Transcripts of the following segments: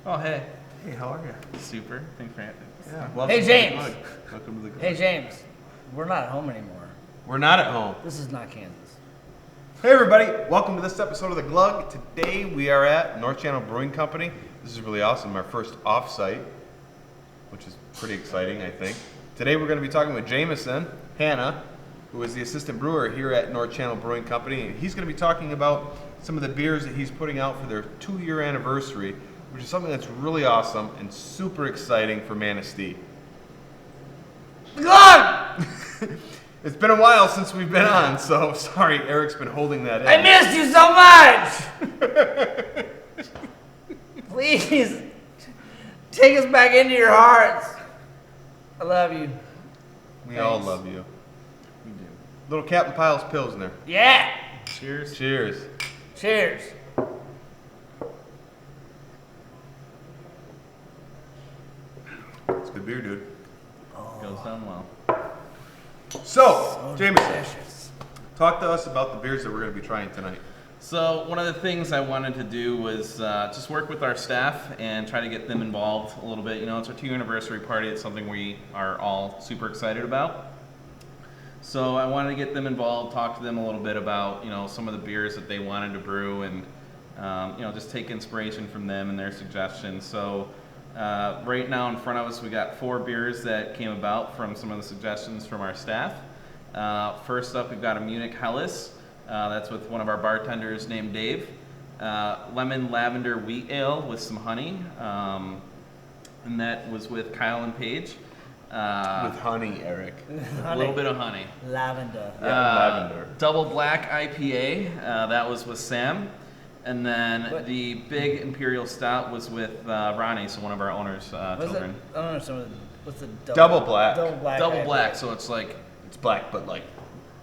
Oh, hey. Hey, how are you? Super. Thanks for having me. Yeah. Hey, James. Welcome to the Glug. Hey, James. We're not at home anymore. We're not at home. This is not Kansas. Hey, everybody. Welcome to this episode of the Glug. Today we are at North Channel Brewing Company. This is really awesome. Our first off-site, which is pretty exciting, I think. Today we're going to be talking with Jameson, Hannah, who is the assistant brewer here at North Channel Brewing Company. And he's going to be talking about some of the beers that he's putting out for their 2-year anniversary, which is something that's really awesome and super exciting for Manistee. Glug! It's been a while since we've been on, so sorry, Eric's been holding that in. I missed you so much! Please, take us back into your hearts. I love you. We all love you. We do. Little Captain Pile's Pilsner. Yeah! Cheers. Cheers. Cheers. It's good beer, dude. Goes down well. So, Jameson, Delicious. talk to us about the beers that we're going to be trying tonight. So one of the things I wanted to do was just work with our staff and try to get them involved a little bit. You know, it's our 2-year anniversary party. It's something we are all super excited about. So I wanted to get them involved, talk to them a little bit about, you know, some of the beers that they wanted to brew and, you know, just take inspiration from them and their suggestions. So right now in front of us, we got 4 beers that came about from some of the suggestions from our staff. First up, we've got a Munich Helis. That's with one of our bartenders named Dave. Lemon Lavender Wheat Ale with some honey. And that was with Kyle and Paige. With honey, Eric. A little bit of honey. Lavender. Yeah, lavender. Double Black IPA. That was with Sam. And then the Big Imperial Stout was with Ronnie, so one of our owners' children. I don't understand what's the Double black. Double black. Double IPA? Black, so it's like It's black, but like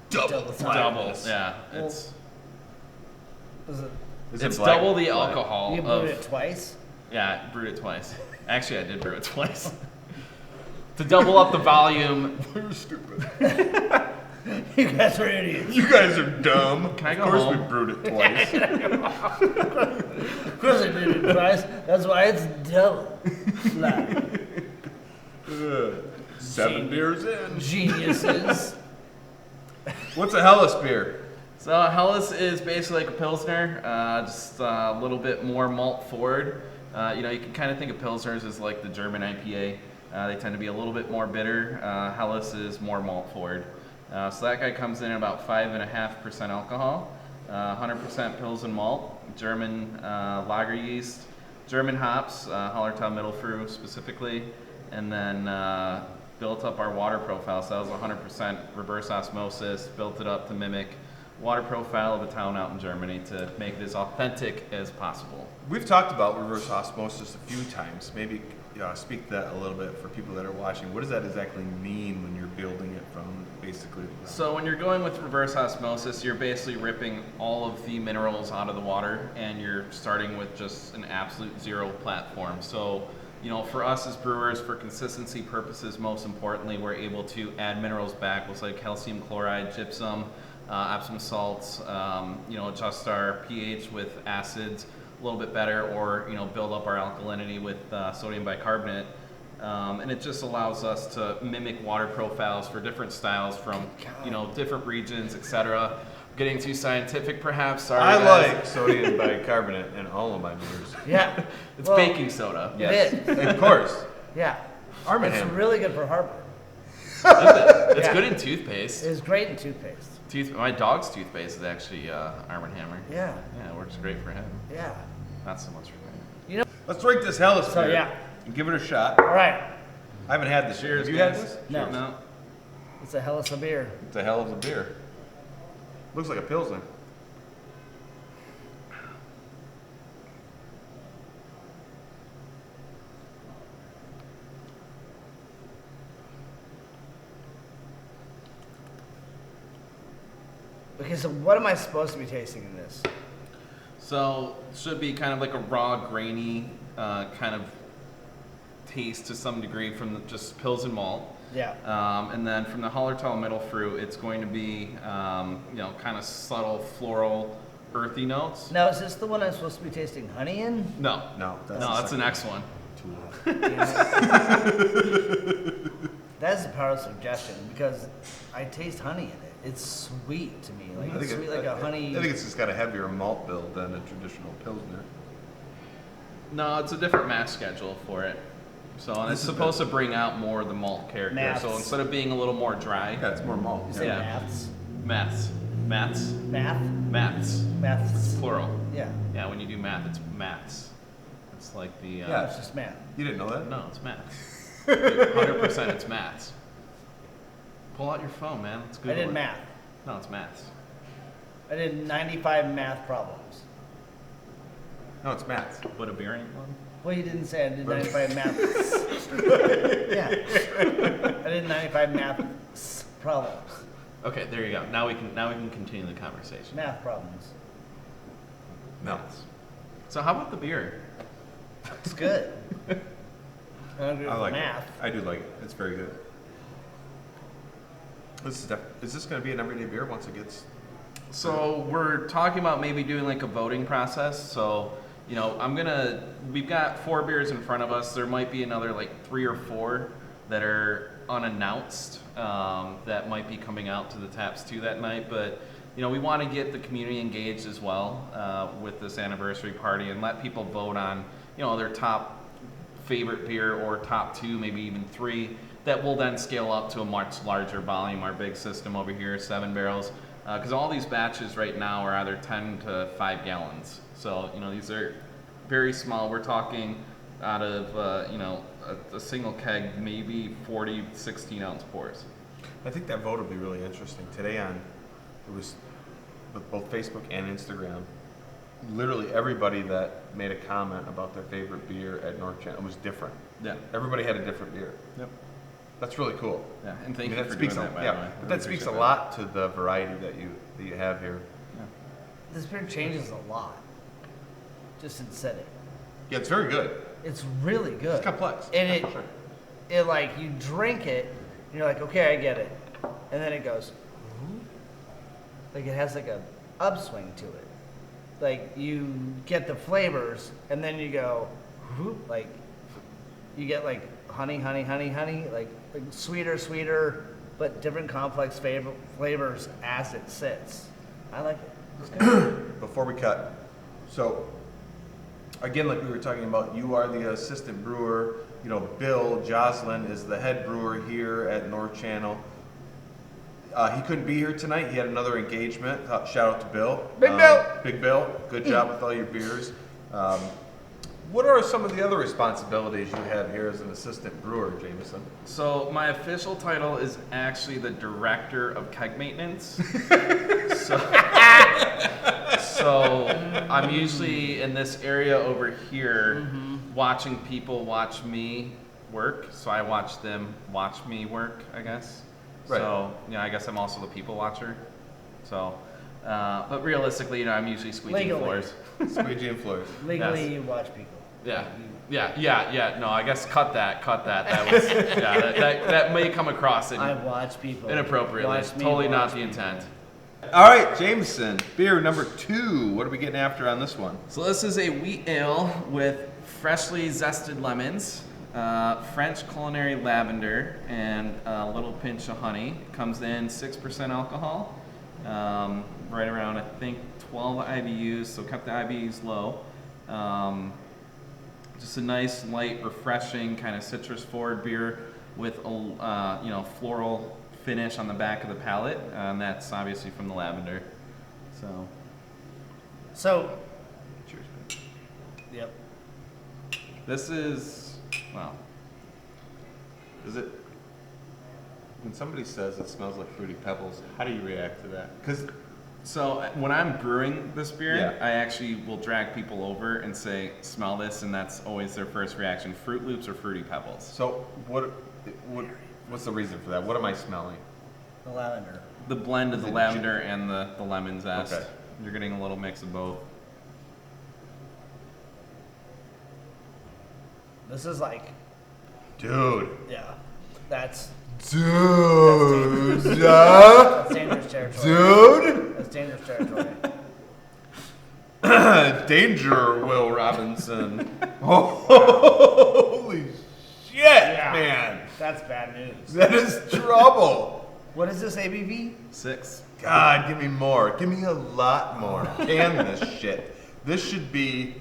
double. double. blackness. Yeah, Well, it's Is it, it's black? double the Black. alcohol. you of, brewed it twice? Yeah, I brewed it twice. Actually, I did brew it twice. To double up the volume. You're stupid. You guys are idiots. You guys are dumb. Can I go Of course home? we brewed it twice. Of course I did it twice. That's why it's double black. 7 beers in. Geniuses. What's a Helis beer? So Helis is basically like a Pilsner, just a little bit more malt forward. You know, you can kind of think of Pilsners as like the German IPA. They tend to be a little bit more bitter. Helis is more malt forward. So that guy comes in at about 5.5% alcohol, 100% Pilsen malt, German lager yeast, German hops, Hallertau Mittelfrüh specifically, and then built up our water profile. So that was 100% reverse osmosis, built it up to mimic water profile of a town out in Germany to make it as authentic as possible. We've talked about reverse osmosis a few times. Maybe speak to that a little bit for people that are watching. What does that exactly mean when you're building it from basically? So when you're going with reverse osmosis, you're basically ripping all of the minerals out of the water and you're starting with just an absolute zero platform. So, you know, for us as brewers, for consistency purposes, most importantly, we're able to add minerals back with like calcium chloride, gypsum, Epsom salts, you know, adjust our pH with acids a little bit better, or, you know, build up our alkalinity with sodium bicarbonate. And it just allows us to mimic water profiles for different styles from, you know, different regions, etc. Getting too scientific, perhaps. Sorry, I guys. like sodium bicarbonate in all of my beers. Yeah. It's baking soda. Yes, It is. of course. Yeah. Arm & It's Hammer. really good for heartburn. It's Yeah. good in toothpaste. It's great in toothpaste. My dog's toothpaste is actually Arm & Hammer. Yeah. Yeah, it works great for him. Yeah. Not so much for me. Let's drink this Helis So, beer yeah. and give it a shot. All right. I haven't had this. Cheers, Have you had guys. this? No. No. It's a Helis beer. It's a hell of a beer. Looks like a Pilsner. Okay, so what am I supposed to be tasting in this? So it should be kind of like a raw, grainy kind of taste to some degree from just Pilsen malt. Yeah. And then from the Hallertau Mittelfrüh, it's going to be, you know, kind of subtle floral earthy notes. Now, is this the one I'm supposed to be tasting honey in? No, No, that's the next one. That's the power of suggestion because I taste honey in it. It's sweet to me. Like it's sweet like a honey. I think it's just got a heavier malt build than a traditional Pilsner. No, it's a different mash schedule for it. So, and it's supposed to bring out more of the malt character. Maths. So instead of being a little more dry, Yeah, it's more malt. You say Yeah. maths? maths, Math? maths, plural. Yeah. Yeah, when you do math, it's maths. It's like the Yeah. It's just math. You didn't know that? no, it's maths. 100% it's maths. Pull out your phone, man. Let's Google I did it. math. No, it's maths. I did 95 math problems. No, it's Matt's. Put a beer in one. Well, you didn't say I did 95 math. Yeah. I did 95 math problems. Okay, there you go. Now we can continue the conversation. Math problems. No. So how about the beer? It's good. I don't agree I with like math. it. I do like it. It's very good. Is this going to be an everyday beer once it gets? So we're talking about maybe doing like a voting process. So, you know, we've got 4 beers in front of us. There might be another like 3 or 4 that are unannounced that might be coming out to the taps too that night. But, you know, we want to get the community engaged as well with this anniversary party and let people vote on, you know, their top favorite beer or top 2, maybe even 3 that will then scale up to a much larger volume. Our big system over here, 7 barrels. Because all these batches right now are either 10 to 5 gallons. So, you know, these are very small. We're talking out of, you know, a single keg, maybe 40, 16-ounce pours. I think that vote will be really interesting. Today it was with both Facebook and Instagram, literally everybody that made a comment about their favorite beer at North Channel was different. Yeah. Everybody had a different beer. Yep. That's really cool. Yeah, and thank I mean, you that for speaks doing that, by yeah, the way. but that speaks a lot to the variety that you have here. This beer changes a lot. Just in setting. Yeah, it's very good. It's really good. It's complex. And Yeah, for sure. it like you drink it, and you're like, okay, I get it. And then it goes, like it has like a upswing to it. Like you get the flavors, and then you go, like you get like honey, like sweeter, but different complex flavors as it sits. I like it. It's good. Before we cut, so again, like we were talking about, you are the assistant brewer. You know, Bill Joslin is the head brewer here at North Channel. He couldn't be here tonight. He had another engagement. Shout out to Bill. Big Bill. Good job with all your beers. What are some of the other responsibilities you have here as an assistant brewer, Jameson? So my official title is actually the director of keg maintenance. So I'm usually in this area over here watching people watch me work. So I watch them watch me work, I guess. Right. So, you know, I guess I'm also the people watcher. So, but realistically, you know, I'm usually squeegee Legally. floors. Squeegee and floors. Legally, Yes. you watch people. Yeah. No, I guess cut that. That was, that may come across I watch people. inappropriately. Watch me Totally not watch the people. intent. All right, Jameson, beer number 2. What are we getting after on this one? So this is a wheat ale with freshly zested lemons, French culinary lavender, and a little pinch of honey. It comes in 6% alcohol, right around, I think, 12 IBUs, so kept the IBUs low. Just a nice, light, refreshing, kind of citrus-forward beer with a you know, floral finish on the back of the palate, and that's obviously from the lavender. So, Cheers. yep. This is, well, Is it? When somebody says it smells like Fruity Pebbles, how do you react to that? Because so when I'm brewing this beer, Yeah. I actually will drag people over and say, smell this, and that's always their first reaction, Fruit Loops or Fruity Pebbles. so what's the reason for that? What am I smelling? The lavender. The blend of the Is it lavender and the lemon zest. Okay. You're getting a little mix of both. This is like, Dude. yeah, that's Dude. dangerous territory. Dude. That's dangerous territory. Danger, Will Robinson. Holy shit, man. That's bad news. That is trouble. What is this ABV? 6. God, give me more. Give me a lot more. Can this shit. This should be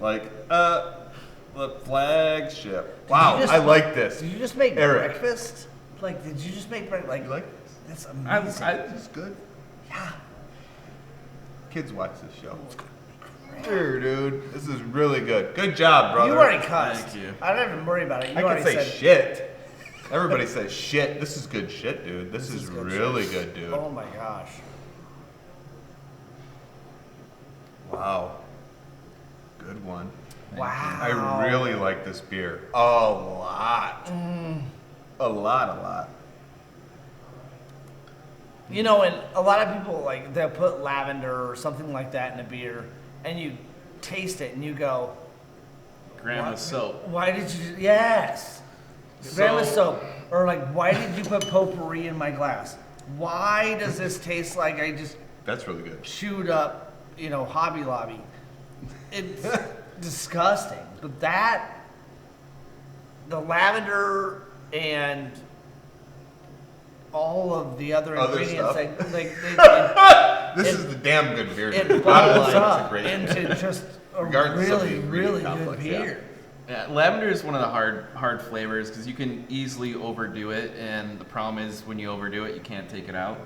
like the flagship. Wow, I like this. Did you just make Eric. breakfast? Like, did you just make breakfast? Like, You like this? that's amazing. This is good. Yeah. Kids watch this show. Sure, dude. This is really good. Good job, brother. You already cussed. Thank you. I don't even worry about it. You I already can say said shit. Everybody says shit. This is good shit, dude. This is good really shit. good, dude. Oh my gosh. Wow. Good one. Wow. I really like this beer. A lot. A lot. You know, and a lot of people, like, they'll put lavender or something like that in a beer, and you taste it and you go, Grandma's soap. why did you, yes. Grandma's soap. Or like, why did you put potpourri in my glass? Why does this taste like I just That's really good. chewed up, you know, Hobby Lobby? It's disgusting. But the lavender and all of the other Other ingredients, stuff? This It- is the damn good beer. it dude. bubbles It's a up great into just a Regardless of the really, ingredient really good complex, yeah. beer. Yeah, lavender is one of the hard flavors because you can easily overdo it, and the problem is when you overdo it, you can't take it out.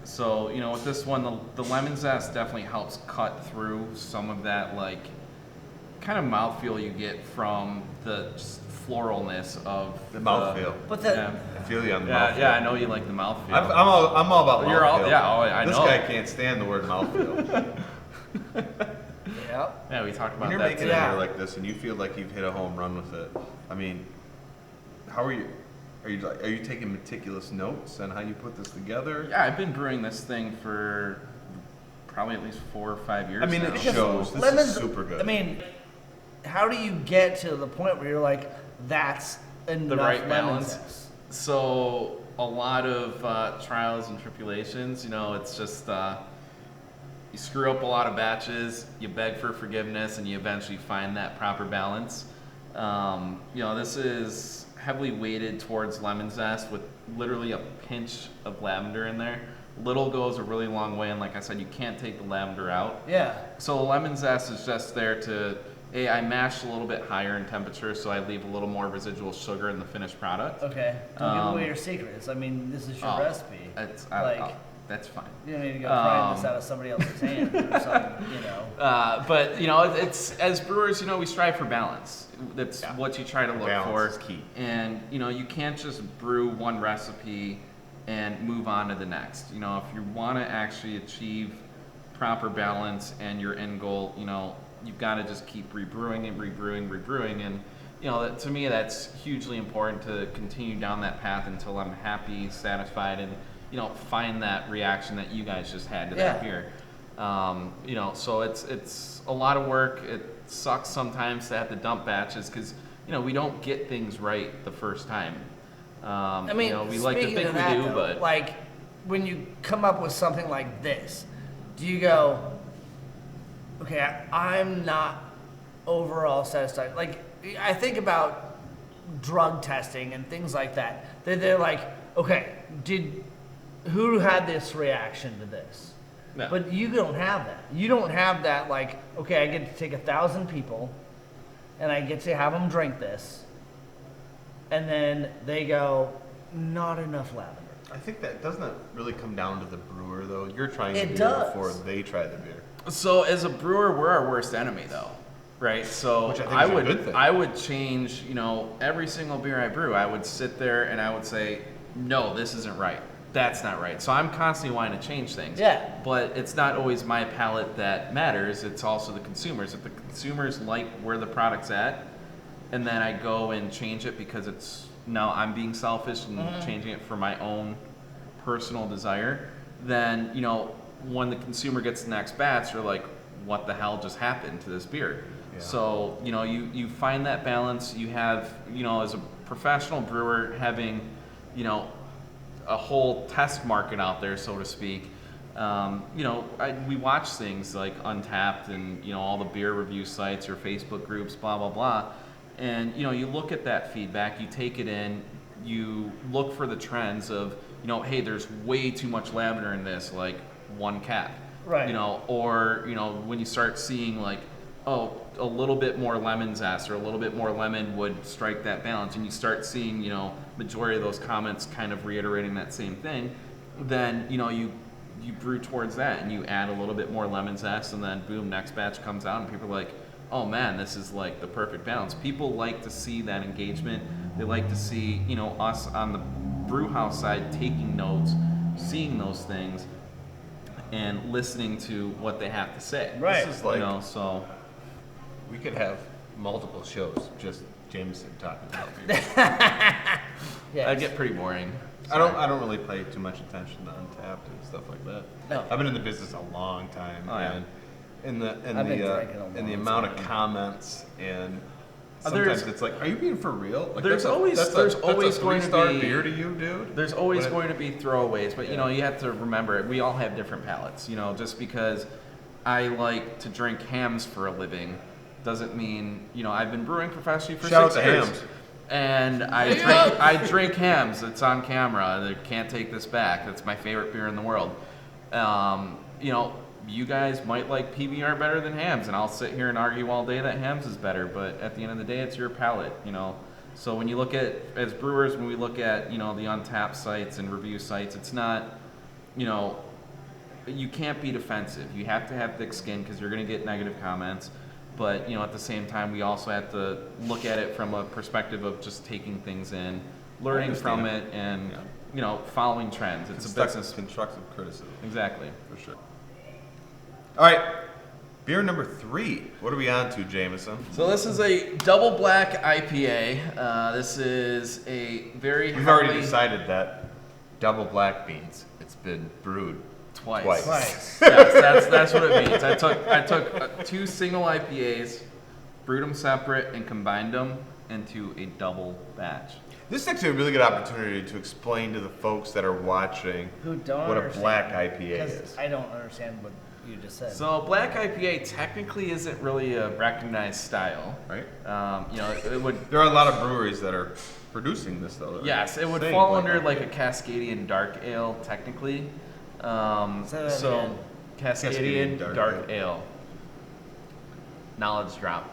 So you know, with this one, the lemon zest definitely helps cut through some of that like kind of mouthfeel you get from the just floralness of The mouthfeel. But the- yeah. I feel you on the Yeah, mouthfeel. yeah, I know you like the mouthfeel. I'm all about mouthfeel. You're all- yeah, oh, I this know. guy can't stand the word mouthfeel. Yep. Yeah, we talked When about you're that making today. a beer like this and you feel like you've hit a home run with it, I mean, how are you? Are you taking meticulous notes on how you put this together? Yeah, I've been brewing this thing for probably at least 4 or 5 years I mean, now. it shows. This Lemons, is super good. I mean, how do you get to the point where you're like, that's enough the right lemon balance. zest? So a lot of trials and tribulations. You know, it's just you screw up a lot of batches, you beg for forgiveness, and you eventually find that proper balance. You know, this is heavily weighted towards lemon zest with literally a pinch of lavender in there. Little goes a really long way, and like I said, you can't take the lavender out. Yeah. So the lemon zest is just there to, I mashed a little bit higher in temperature, so I leave a little more residual sugar in the finished product. Okay. Don't give away Um, your secrets. I mean, this is your Oh, recipe. Like, that's fine. You don't need to go prying this um, out of somebody else's hand or something, you know. But you know, it's as brewers, you know, we strive for balance. That's what you try to look Balance for. is key. And you know, you can't just brew one recipe and move on to the next. You know, if you want to actually achieve proper balance and your end goal, you know, you've got to just keep rebrewing and rebrewing. And you know, to me, that's hugely important to continue down that path until I'm happy, satisfied, and you know, find that reaction that you guys just had to that beer. You know, so it's a lot of work. It sucks sometimes to have to dump batches because you know we don't get things right the first time. I mean, you know, we like to speaking think of we that, do, though, but like when you come up with something like this, do you go, okay, I'm not overall satisfied? Like, I think about drug testing and things like that. They're like, okay, who had this reaction to this? No. But you don't have that. You don't have that, like, okay, I get to take 1,000 people and I get to have them drink this, and then they go, not enough lavender. I think that doesn't that really come down to the brewer though. You're trying the It beer does. before they try the beer. So as a brewer, we're our worst enemy, though, right? So Which I think is a good thing. I would change, you know, every single beer I brew. I would sit there and I would say, no, this isn't right. That's not right. So I'm constantly wanting to change things. Yeah. But it's not always my palate that matters. It's also the consumers. If the consumers like where the product's at, and then I go and change it because now I'm being selfish and changing it for my own personal desire, then, you know, when the consumer gets the next batch, they're like, what the hell just happened to this beer? Yeah. So, you know, you find that balance. You have, you know, as a professional brewer, having, you know, a whole test market out there, so to speak, we watch things like Untapped and all the beer review sites or Facebook groups, blah blah blah, and you look at that feedback, you take it in, you look for the trends of hey, there's way too much lavender in this, like 1 cap, right? Or when you start seeing like, oh, a little bit more lemon zest or a little bit more lemon would strike that balance, and you start seeing majority of those comments kind of reiterating that same thing, then you brew towards that and you add a little bit more lemon zest, and then boom, next batch comes out and people are like, oh man, this is like the perfect balance. People like to see that engagement. They like to see us on the brew house side taking notes, seeing those things, and listening to what they have to say. Right. This is like, so we could have multiple shows just Jameson talking about beer. Yes. that'd get pretty boring. I don't really pay too much attention to Untapped and stuff like that. No. I've been in the business a long time, Oh, yeah. and in the I've been drinking a in the long amount of time. comments, and There's- sometimes it's like, are you being for real? Like, there's that's always that's going to 3-star be beer to you, dude. There's always What- going to be throwaways, but Yeah. you have to remember, we all have different palates. Just because I like to drink hams for a living doesn't mean I've been brewing professionally for Shout out 6 to years. hams. And I drink hams. It's on camera. They can't take this back. That's my favorite beer in the world. You guys might like PBR better than hams, and I'll sit here and argue all day that hams is better. But at the end of the day, it's your palate. So when you look at, as brewers, when we look at the Untapped sites and review sites, it's not you can't be defensive. You have to have thick skin because you're going to get negative comments. But at the same time, we also have to look at it from a perspective of just taking things in, learning from it, and following trends. It's a business. Constructive criticism. Exactly. For sure. All right, beer number 3. What are we on to, Jamison? So this is a double black IPA. This is a very We've already decided that double black beans. It's been brewed twice. Twice. Yes, that's what it means. I took 2 single IPAs, brewed them separate, and combined them into a double batch. This is actually a really good opportunity to explain to the folks that are watching Who don't what a understand, black IPA 'cause is. I don't understand what you just said. So black IPA technically isn't really a recognized style, Right? It would. There are a lot of breweries that are producing this, though. Yes, it would saying fall black under like a IPA. Cascadian dark ale technically. Say that again. Cascadian Cascadian dark, dark ale. Knowledge drop.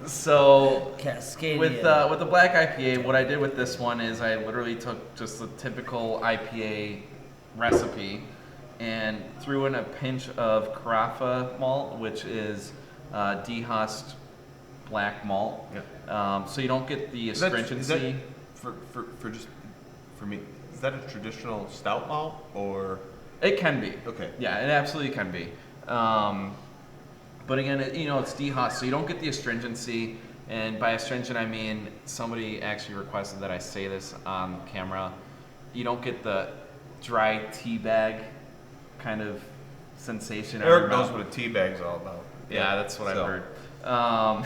So Cascadian. with the black IPA, what I did with this one is I literally took just the typical IPA recipe and threw in a pinch of Carafa malt, which is dehusked black malt. Yeah. So you don't get the Is that- astringency. for me, is that a traditional stout malt or? It can be. Okay. Yeah, it absolutely can be. But again, it's dehusked, so you don't get the astringency. And by astringent, I mean somebody actually requested that I say this on camera. You don't get the dry tea bag kind of sensation. Eric knows what a tea bag's all about. Yeah, that's what So. I've heard.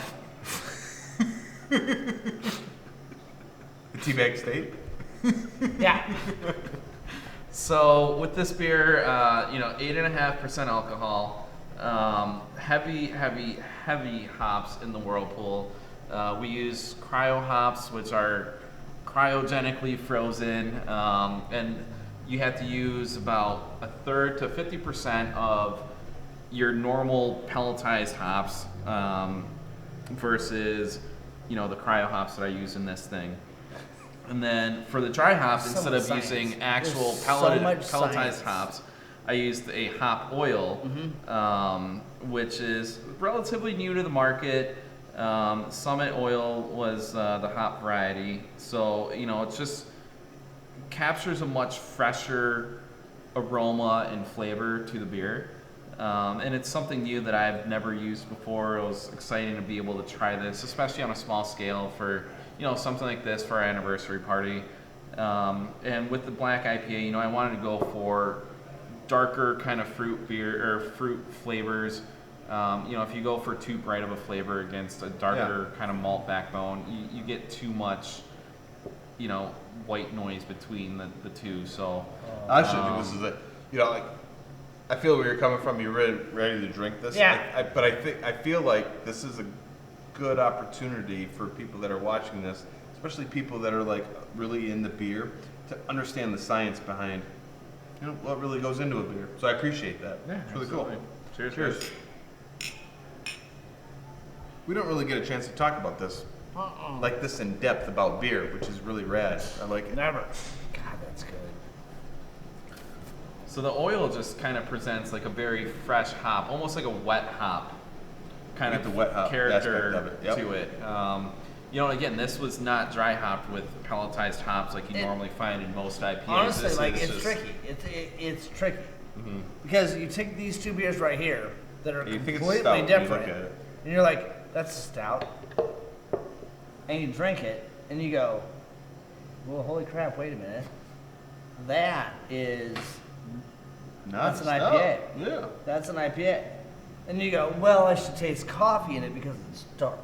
The tea bag state. Yeah. So with this beer, 8.5% alcohol, heavy hops in the whirlpool. We use cryo hops, which are cryogenically frozen, and you have to use about 1/3 to 50% of your normal pelletized hops versus the cryo hops that I use in this thing. And then for the dry hops, So instead much of science. using actual There's so much pelletized science. hops, I used a hop oil, which is relatively new to the market. Summit oil was the hop variety, so it just captures a much fresher aroma and flavor to the beer. And it's something new that I've never used before. It was exciting to be able to try this, especially on a small scale for something like this for our anniversary party. And with the black IPA, I wanted to go for darker kind of fruit beer or fruit flavors. If you go for too bright of a flavor against a darker kind of malt backbone, you get too much white noise between the two. So I actually think this is like, I feel where you're coming from. You're ready to drink this. Yeah. But I feel like this is a good opportunity for people that are watching this, especially people that are like really into beer, to understand the science behind what really goes into a beer. So I appreciate that. yeah, It's really absolutely. cool. Cheers. Cheers. guys. We don't really get a chance to talk about this like this in depth about beer, which is really rad. I like it. Never. God, that's good. So the oil just kind of presents like a very fresh hop, almost like a wet hop kind You of get the wet hop character aspect of it. Yep. to it. Again, this was not dry hopped with pelletized hops like you normally find in most IPAs. Honestly, This like is it's just- tricky. It's tricky because you take these two beers right here that are You think it's completely stout when you look different, at it. and you're like, "That's a stout," and you drink it, and you go, "Well, holy crap! Wait a minute, that is Not That's an stout. IPA. Yeah. that's an IPA," and you go, "Well, I should taste coffee in it because it's dark,"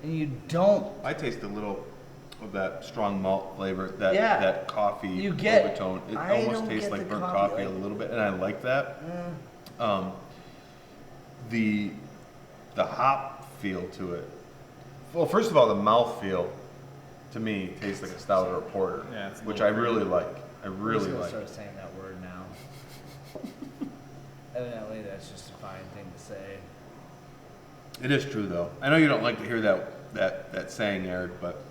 and you don't. I taste a little of that strong malt flavor, that Yeah. that coffee You get- overtone. It I almost don't tastes get like the burnt coffee, coffee a like- little bit, and I like that. The hop feel to it. Well, first of all, the mouth feel to me tastes like a stout or a porter, Yeah, it's a which little I really like. I I'm really just gonna like. start saying that word now. Evidently, that's just a fine thing to say. It is true, though. I know you don't like to hear that saying, Eric, but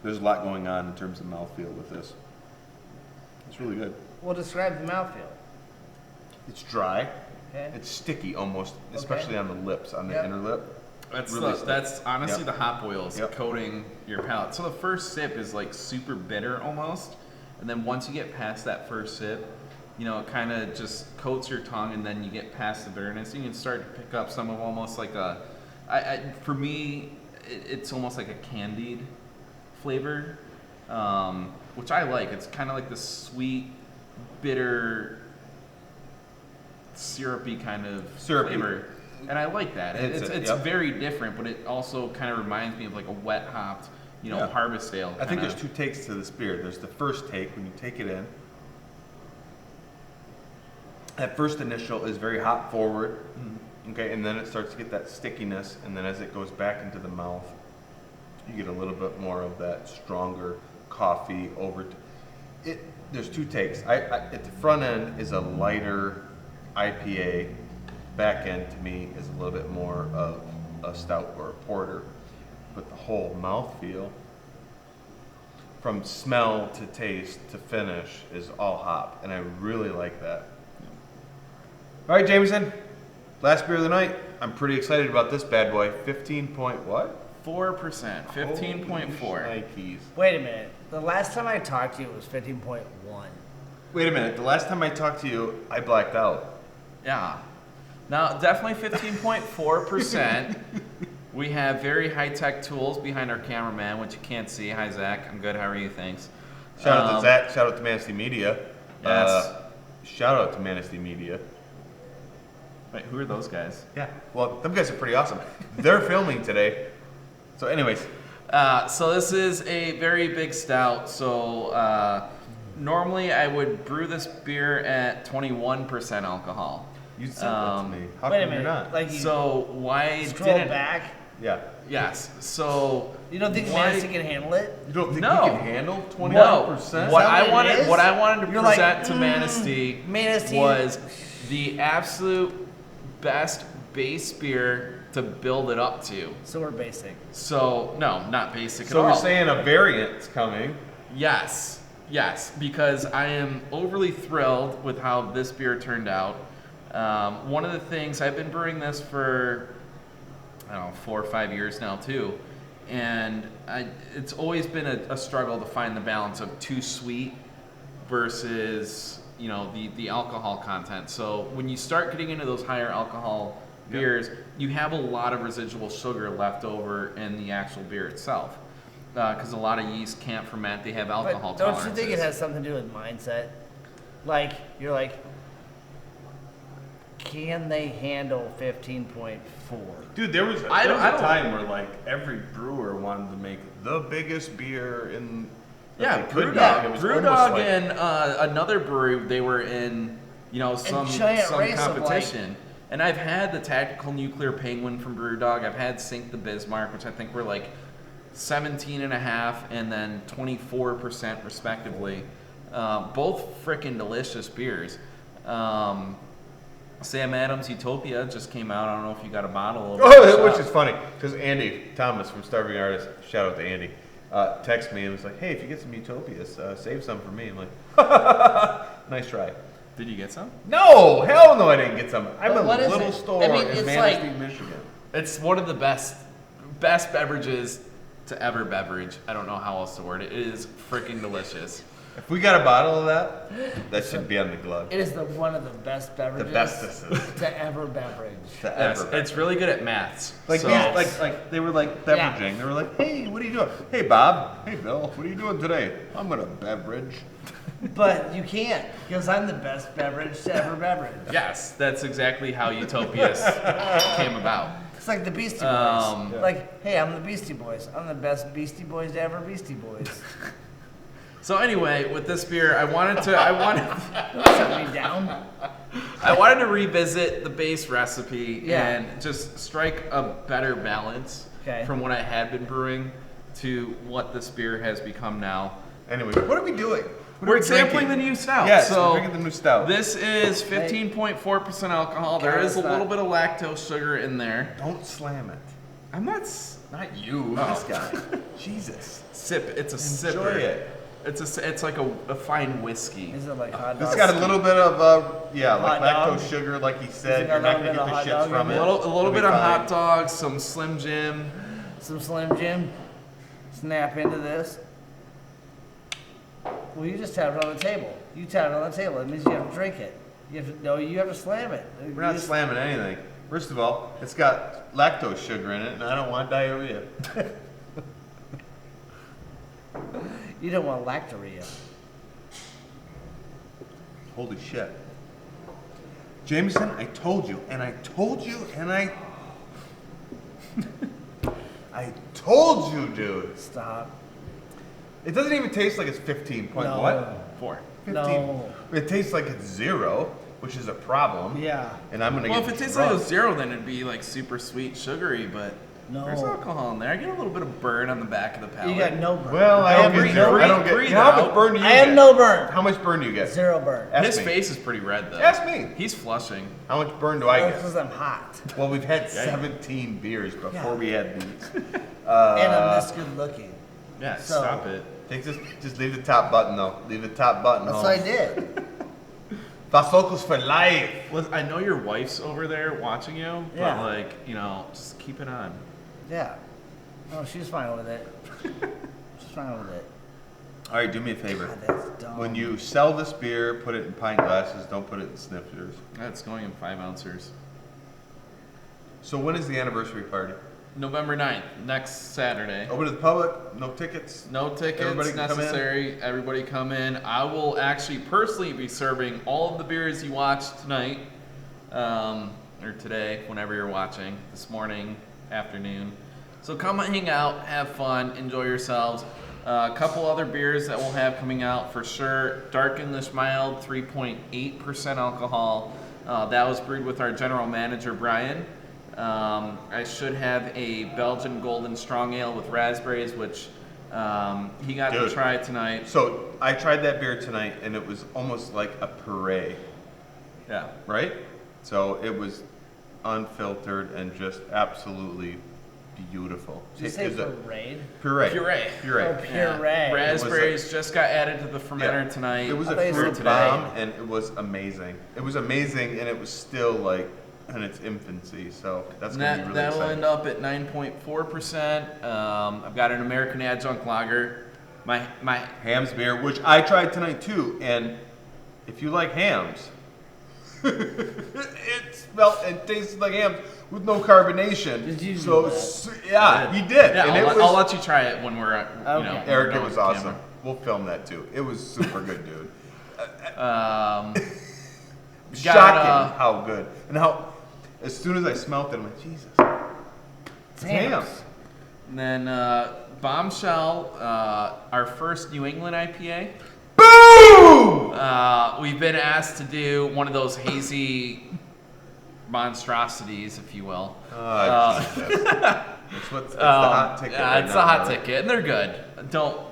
there's a lot going on in terms of mouthfeel with this. It's really good. Well, describe the mouthfeel. It's dry. Okay. It's sticky almost, especially on the lips, on the Yep. inner lip. That's Really the, sticky. that's honestly Yep. the hop oils Yep. coating your palate. So the first sip is like super bitter almost, and then once you get past that first sip, it kind of just coats your tongue, and then you get past the bitterness, and you can start to pick up some of almost like for me, it's almost like a candied flavor, which I like. It's kind of like the sweet, bitter, syrupy kind of Syrupy. flavor. And I like that. It's yep. very different, but it also kind of reminds me of like a wet hopped, Yeah. harvest ale. I think kinda- there's two takes to this beer. There's the first take when you take it in. That first initial is very hop forward, okay, and then it starts to get that stickiness, and then as it goes back into the mouth, you get a little bit more of that stronger coffee over. There's two takes. At the front end is a lighter IPA. Back end to me is a little bit more of a stout or a porter, but the whole mouthfeel, from smell to taste to finish, is all hop, and I really like that. All right, Jameson, last beer of the night. I'm pretty excited about this bad boy. 15 point what? 4%, 15.4. Holy Nikes. Wait a minute. The last time I talked to you it was 15.1. Wait a minute. The last time I talked to you, I blacked out. Yeah. Now, definitely 15.4%. We have very high-tech tools behind our cameraman, which you can't see. Hi, Zach. I'm good. How are you? Thanks. Shout out to Zach. Shout out to Manistee Media. Yes. Shout out to Manistee Media. Wait, who are those guys? Yeah. Well, them guys are pretty awesome. They're filming today. So, anyways, So this is a very big stout. So normally I would brew this beer at 21% alcohol. you said that to me. How Wait a come you're minute. not? Like you So why scroll didn't? back. Yeah. Yes. So You don't think why- Manistee can handle it? You don't think No. we can handle 21%? No. What Is that what I it wanted, is? what I wanted to You're like, present to Manistee Manistee- was the absolute best base beer to build it up to. So we're basic. So no, not basic So at all. we're saying a variant's coming. Yes, because I am overly thrilled with how this beer turned out. One of the things, I've been brewing this for, 4 or 5 years now too. And it's always been a struggle to find the balance of too sweet versus, the alcohol content. So when you start getting into those higher alcohol beers, you have a lot of residual sugar left over in the actual beer itself. Because a lot of yeast can't ferment, they have alcohol But don't tolerances. you think it has something to do with mindset? Like, you're like, can they handle 15.4? Dude, there was a I don't- time where like every brewer wanted to make the biggest beer in. that Yeah, they could Brewdog. make. It was Brewdog almost like- and another brewery, they were in, some giant race of, competition. And I've had the Tactical Nuclear Penguin from Brewdog. I've had Sink the Bismarck, which I think were like 17.5 and then 24% respectively. Both freaking delicious beers. Sam Adams' Utopia just came out. I don't know if you got a bottle of it. Which is funny because Andy Thomas from Starving Artist, shout out to Andy, texted me and was like, "Hey, if you get some Utopias, save some for me." I'm like, "Nice try." Did you get some? No, hell no, I didn't get some. I'm But a what is little it? store I mean, in it's Manistee, like- Michigan. It's one of the best beverages to ever beverage. I don't know how else to word it. It is freaking delicious. If we got a bottle of that, that should be on the Glug. It is one of the best beverages bestest. to ever beverage. Yes, it's really good at maths. Like so, these, like they were like beveraging. They were like, "Hey, what are you doing? Hey, Bob. Hey, Bill. What are you doing today? I'm gonna beverage." But you can't, because I'm the best beverage to ever beverage. yes, that's exactly how Utopias came about. It's like the Beastie Boys. Yeah. Like, hey, I'm the Beastie Boys. I'm the best Beastie Boys to ever Beastie Boys. So anyway, with this beer, I wanted Shut me down. I wanted to revisit the base recipe Yeah. and just strike a better balance Okay. from what I had been brewing to what this beer has become now. Anyway, what are we doing? What are We're we sampling drinking? the new stout. Yes, so we're drinking the new stout. This is 15.4% alcohol. There is a little bit of lactose sugar in there. Don't slam it. I'm not you. This guy. Jesus. Sip. It's a Enjoy sipper. it. It's like a fine whiskey. Is it like hot This dog? got a little bit of like Hot dog? lactose sugar, like he said. it got You're a not little gonna bit of get hot the dog shits from in it. it? A little It'll bit be of fine. hot dogs, some Slim Jim. Some Slim Jim. Snap into this. Well, you just tapped it on the table. You tapped it on the table. It means you have to drink it. You have to slam it. We're not slamming anything. First of all, it's got lactose sugar in it, and I don't want diarrhea. You don't want lactorrhea. Holy shit. Jameson, I told you, and I told you, and I told you, dude. Stop. It doesn't even taste like it's 15 point No. what? 4. 15. No. It tastes like it's 0, which is a problem. Yeah. And I'm gonna Well, get if it tastes like a drunk. 0, then it'd be like super sweet, sugary, but No. there's alcohol in there. I get a little bit of burn on the back of the palate. You got no burn. Well, I don't Breathe- get 0. I don't get. breathe How much out. burn do you I get? have no burn. How much burn do you get? 0 burn. Ask His me. face is pretty red though. Ask me. He's flushing. How much burn do I That's get? because I'm hot. Well, we've had 17 beers before Yeah. we had these. And I'm this good looking. Yeah, So- stop it. Just leave the top button though. Leave the top button That's home. what I did. Fasocos for life. Well, I know your wife's over there watching you, Yeah. but like, just keep it on. Yeah. No, she's fine with it. She's fine with it. All right, do me a favor. God, that's dumb. When you sell this beer, put it in pint glasses. Don't put it in snifters. That's going in 5 ounces. So when is the anniversary party? November 9th, next Saturday. Open to the public. No tickets. No tickets Everybody can come in? necessary. Everybody come in. I will actually personally be serving all of the beers you watched tonight, or today, whenever you're watching, this morning, afternoon. So come hang out, have fun, enjoy yourselves. A couple other beers that we'll have coming out for sure. Dark English Mild, 3.8% alcohol. That was brewed with our general manager, Brian. I should have a Belgian Golden Strong Ale with raspberries, which he got to Dude. try tonight. So I tried that beer tonight, and it was almost like a puree, Yeah. right? So it was unfiltered and just absolutely beautiful. Did you say Is it- parade? Puree. Puree. Puree. Oh, puree. Raspberries just got added to the fermenter Yeah. tonight. It was I a thought you said fruit today. bomb, and it was amazing. It was amazing, and it was still like in its infancy. So that's gonna be really That'll exciting. end up at 9.4%. I've got an American Adjunct Lager. My Ham's beer, which I tried tonight too, and if you like hams, it tasted like hams with no carbonation. Did you do So that? yeah, he did. Yeah, and I'll let you try it when we're Okay. when Eric, we're it done was with awesome. We'll film that too. It was super good, dude. camera. Shocking how good. And how, as soon as I smelt it, I'm like, Jesus. Damn. And then Bombshell, our first New England IPA. Boom! We've been asked to do one of those hazy monstrosities, if you will. It's the hot ticket. It's the hot ticket, and they're good.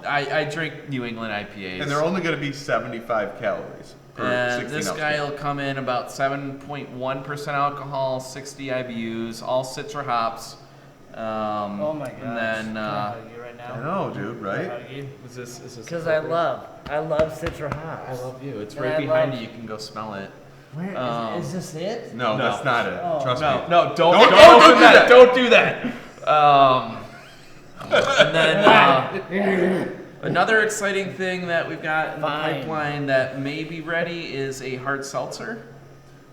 I drink New England IPAs. And they're only going to be 75 calories per 16 this ounce guy can. will come in about 7.1% alcohol, 60 IBUs, all Citra hops. Oh my gosh. And then Can I hug you right now? I know, dude, right? is this Because I love Citra hops. I love you. It's And right I behind love- you. You can go smell it. Where is this it? No, No. that's not it. Oh. Trust me. No, don't do that. Don't do that. And then another exciting thing that we've got in the pipeline that may be ready is a hard seltzer.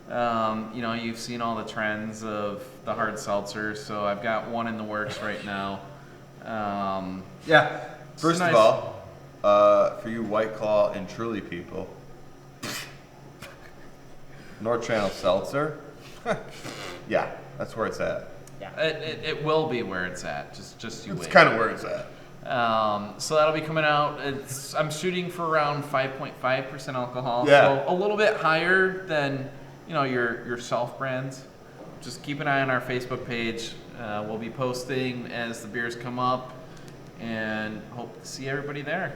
You've seen all the trends of the hard seltzer, so I've got one in the works right now. Yeah. First nice. of all, for you White Claw and Truly people, North Channel Seltzer, yeah, that's where it's at. It will be where it's at. Just you It's wait. kind of where it's at. So that'll be coming out. I'm shooting for around 5.5% alcohol. Yeah. So a little bit higher than your self brands. Just keep an eye on our Facebook page. We'll be posting as the beers come up, and hope to see everybody there.